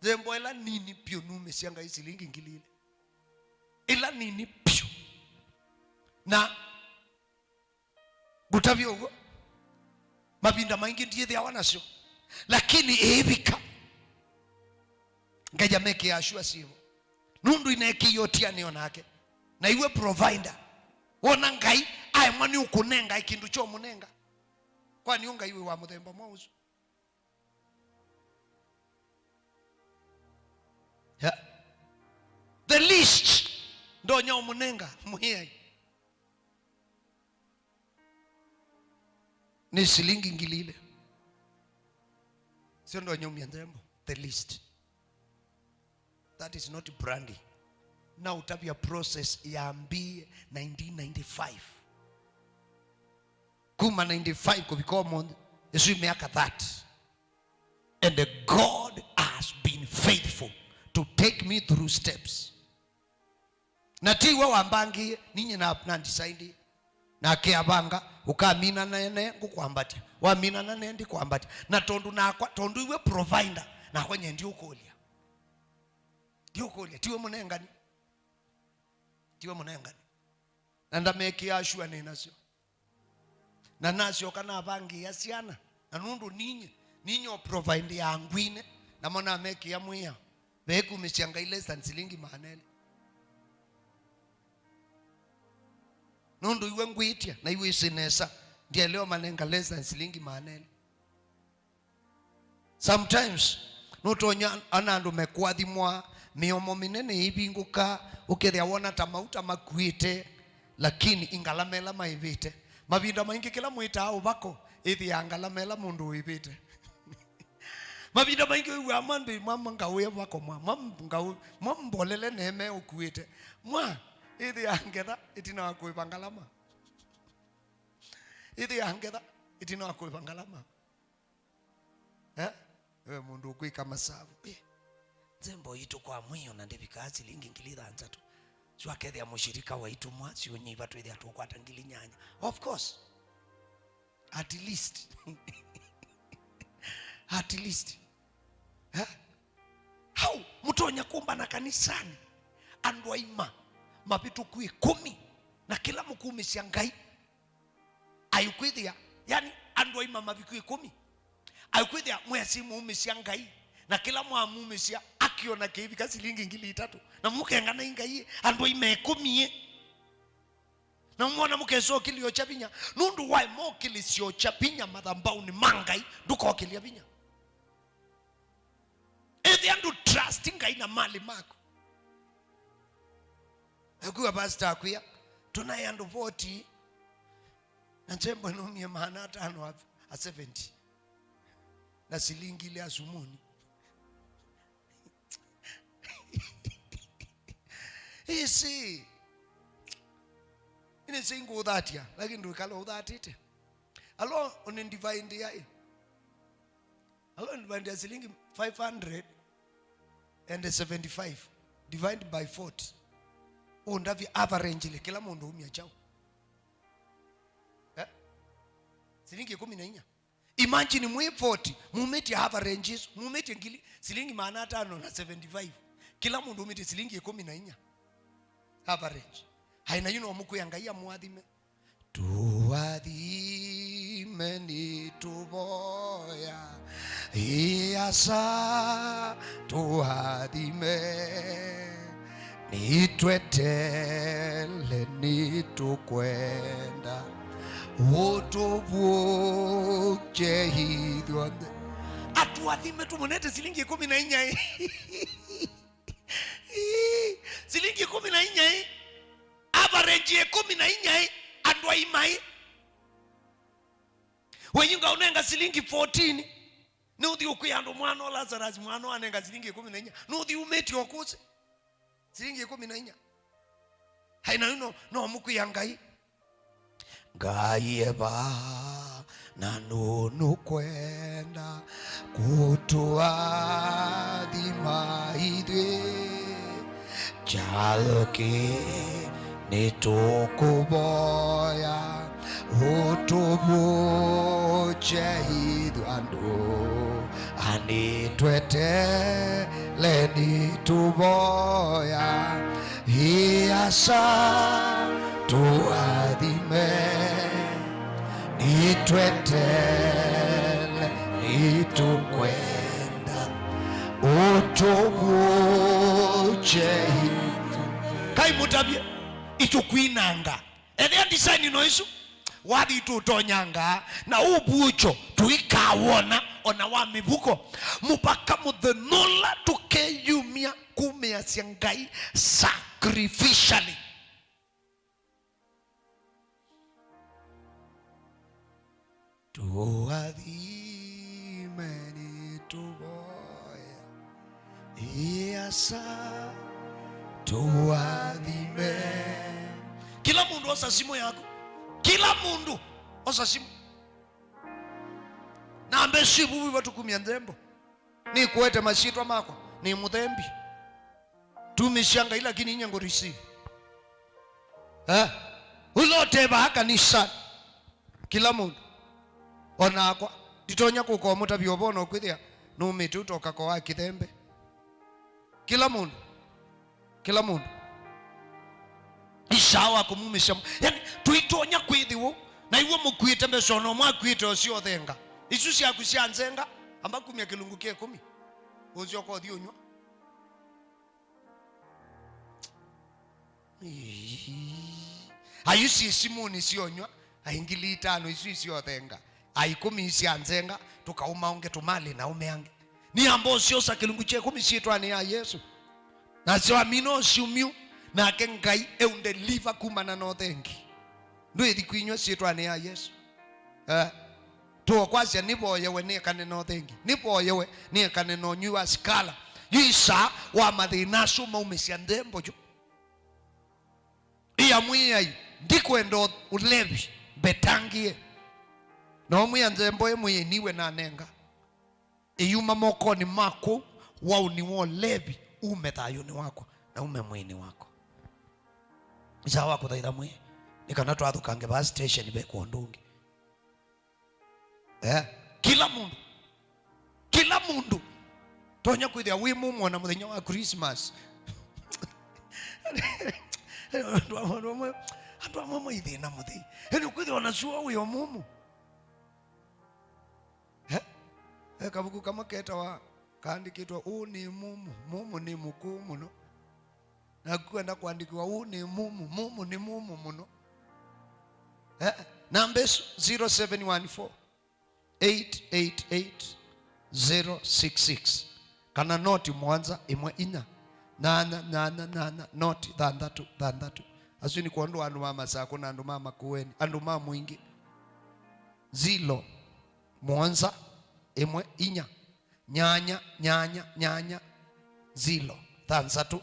zembo ela nini pio numezia ngai shilingi ngilile ila nini pio na gutavyo ugo mabinda maingi ndiye thia wanasio lakini ebika ngaja meke ashua sio nundu ineki yotia nionake na iwe provider wona ngai ai mwani ukunenga ikindu cho munenga kwani unga iwe wa muthemba mwauzu the least ndonya umunenga muhiai ni shilingi ngilile sio ndonya umyanzembo the least. That is not branding. Now utabia process ya mbi 1995 kuma 95 kubikomo yesu miaka 30 and the God has been faithful to take me through steps. Na tiwa wambangi ninyi na decide na kiabanga ukamina nene ngukwambatia wamina na nendi kwambatia na tondu na tondu iwe provider na kwenye ndio ukolia tiwe munengani na ndameki ashua ninasio na nasio kana abangi yasiana na nundu ninyo provide ya ngwine na mona meki ya mwiya beku mishanga ile shilingi manene nundu iwe ngwitia na iwe sinesa ndiye leo manenga less than shilingi manene. Sometimes nutonya anandu mekwathimwa miomo minene ibinguka ukethia wona tamauta makuite lakini ingalamela maivite mavinda maingi kila mwita au bako ithi angalamela mundu ibite mavinda maingi wa mandu mama ngawe bako mambolele neme ukuite mwa ithi angetha itina kuibangalama ithi angetha itina kuibangalama we mundu ukuika masabu zembo itu kwa mwiyo na ndebikazi lingi ngilitha nzatu swa kethia mushirika wa itu mwa sio nyiva twethia tukwata ngili nyanya of course at least how mutonya kumba na kanisani andwaima mapitu kui 10 na kila mukumi siangai ayukwithia yani andwaima mapitu 10 ayukwithia mwesi muumi siangai na kila mwamume sia akiona kivi kasi lingi ngili 3 na mukengana ingai andwa imekumie na mwana mukeso kilio chapinya nundu wai mo kilisio chapinya madhambau ni mangai nduko kilia pinya ethi andu trust ngai na mali mako akuwa pastor akuya tunaye andu 40 na tembo numie maana 5 a 70 na shilingi ile asumuni isi ine singo udhatia lakini ndo kala udhatite alo on divide yai alo divide ya shilingi 575 divide by 40 undavi average ile kila mundu umia chao shilingi 14. Imagine mwe 40 mumeti average mumeti ngili shilingi maana 5 na 75 kila mundu umeti shilingi 14 average haina yuno mukuyangaia muadhime tuadhime ni tuboya iasa tuadhime nitwetele nitukwenda utuvuche hidwa atuadhime tumonete shilingi 14 shilingi 14 average 14 andwa imai wenyinga unenga shilingi 14 nuthi ukuyando mwana Lazarus mwana anenga shilingi 14 nuthi umeti okuze shilingi 14 haina yuno no mukuyangai ngaieba na nunu kwenda kutuadhima idwe chaloke nitukuboya utubuche hidwando anitwetele nituboya hiasa tuadhime nitwetele nitukwenda utubuche kai mutabye itukwinanga ethia design no isu wathi tutonyanga na ubucho tuikawona ona wa mibuko mupaka muthenula tukeyumia kumea siangai sacrificially tuadhime tuboya iasa tuadhime. Kila mundu osa simu yako, kila mundu osa simu na ambeshi bubu watu kumia nzembo ni kuete mashitwa mako ni mudhembi tumishanga ila kini nyango receive ulote baka ni sana kila mundu onakwa ditonya kukomuta byobono kwithia numiti utoka kwa kithembe kila mundu isawa kumumisha yani tuitonya kwithiwo na iwo mukwite mbesono mwakwite osio thenga isu cia kucianzenga amba kumia kilungu kie 10 uzio kwa thionywa ayusi simuni sionywa aingili 5 isu cio thenga ai 10 cianzenga tukauma onge tumali na umeange ni ambo sio sa kilungu kie 10 ciitwa ni ya Yesu na sio amino siumyu na kengai eunde liva kumana no thengi ndo ithikwinywa ciitwa ni ya Yesu to kwasya nipo yewe ni kaneno thengi nipo yewe ni kaneno nyua skala yisa wa mathina suma umesia ndembo jo iya mwiyai ndikwendo ulevi betangie no mwiya ndembo emwe niwe na nenga iyuma moko ni mako wao ni wo levi umethayo ni wako na ume mwini wako isawa kuthaitha mwi nikana twathukange bus station be kuondungi kila mundu tonya kwithia wi mumu na muthenya wa Christmas andu amwe ithina muthi eni kwithia ona suo uyo mumu kabuku kama keta wa kaandikitwa ni mumu ni mukuu muno na kwenda kuandikiwa ni mumu ni mumu muno numbers 0714 888066 kana noti mwanza imwe inya na noti thandatu asuni kuondoa andu mama sako na andu mama kuweni andu mama mwingi zilo mwanza imwe inya nyanya zilo thandatu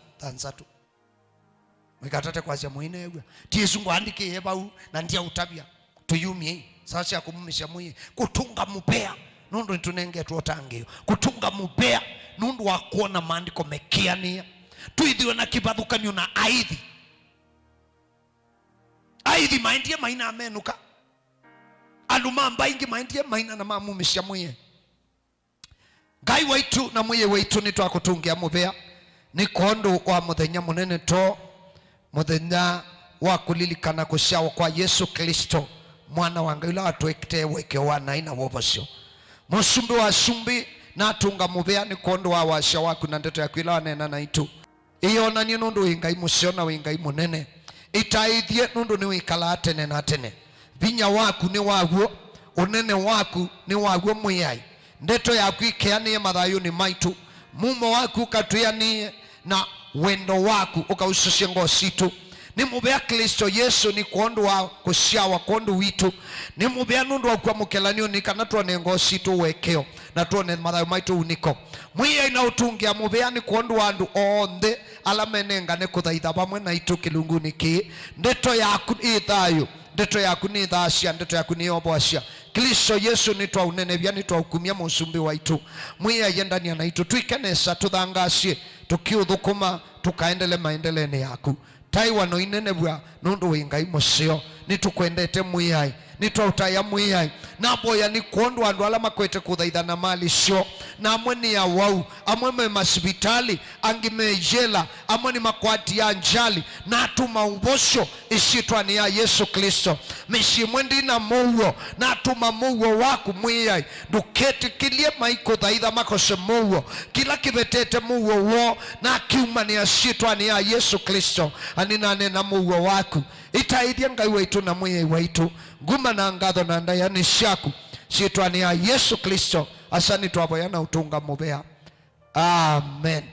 mwikatate kwa cia mwine egwa tiesungu andike bau na ndia utabia tuyumie sasa ya kumumisha mwiye kutunga mupea nundu tunenge tuotangio kutunga mupea nundu wa kuona maandiko mekiania tuithiwe na kibadhukanio na aithi maindie maina amenuka andu mamba ingi maindie maina na mamumisha mwiye ngai waitu na mwiye waitu ni twakutungia mupea ni kondo wa muthenya munene to muthenya wa kulilikana kushawa kwa Yesu Kristo mwana wa Ngai la twekite weke wana ina wobocio musumbi wa sumbi na tunga mubea ni kondo wa washa waku na ndeto ya kwila nena na itu iona ni nundu ingai musiona wingai munene itaithie nundu ni wikala atene na atene vinya waku ni waguo unene waku ni waguo mwiyai ndeto ya kwikeanie mathayo ni maitu mumo waku katuianie na wendo waku ukaususie ngositu ni mubea Kristo Yesu ni kondo wa kushawa kondo witu ni mubea nundu wa kwa mukelanio ni kana tuone ngositu wekeo na tuone mathayo maitu uniko mwiya ina utungia mubea ni kondo wa andu onthe alamenenga ne kuthaitha pamwe na itu kilunguni ki ndeto yaku ithayo ndeto yaku ni thashia ndeto yaku ni oboashia Kristo Yesu ni twa unene bia ni twa hukumia musumbi waitu mwiya yendania na itu tuikenesa tuthangacie tukiuthukuma tukaendele maendeleni yaku taiwa no inene bwa nundu wingai musio nitukwendete mwiyai nitwautaya mwiyai na boya ni kondo andu ala makwete kuthaithana mali cio na amwe ni ya wau amwe me masibitali angi mejela amwe ni makwati ya njali na atuma ubocio ishitwa ni ya Yesu Kristo mishimwe ndina muwo na atuma muwo waku mwiyai duketi kilie maiko thaitha makose muwo kila kibetete muwo wo na kiuma ni ashitwa ni ya Yesu Kristo anina nena muwo waku itaithia ngai waitu na mwiyai waitu nguma na ngatho na ndayani shaku shitwa ni ya Yesu Kristo asani twaboyana utunga mubea amen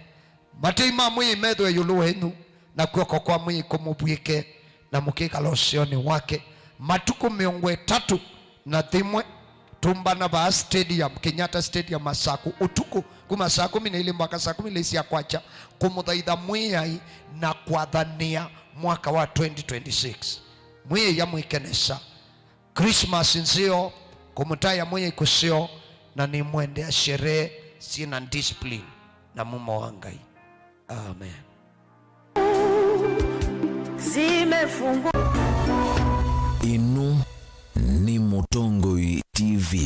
matima mwi medwe yulu wenu na kuoko kwa mwi kumubwike na mukika losioni wake matuku 3 na thimwe tumbana ba stadium Kenyatta Stadium masaku utuku kuma saa 12 mpaka saa 12 kwacha kumuthaitha Mwiyai na kwathania mwaka wa 2026 Mwiyai ya mwikenesa Christmas nzio kumutaya Mwiyai kusio na ni mwendea sherehe sina discipline na mumo wa Ngai. Amen. Inu ni Mutongoi TV.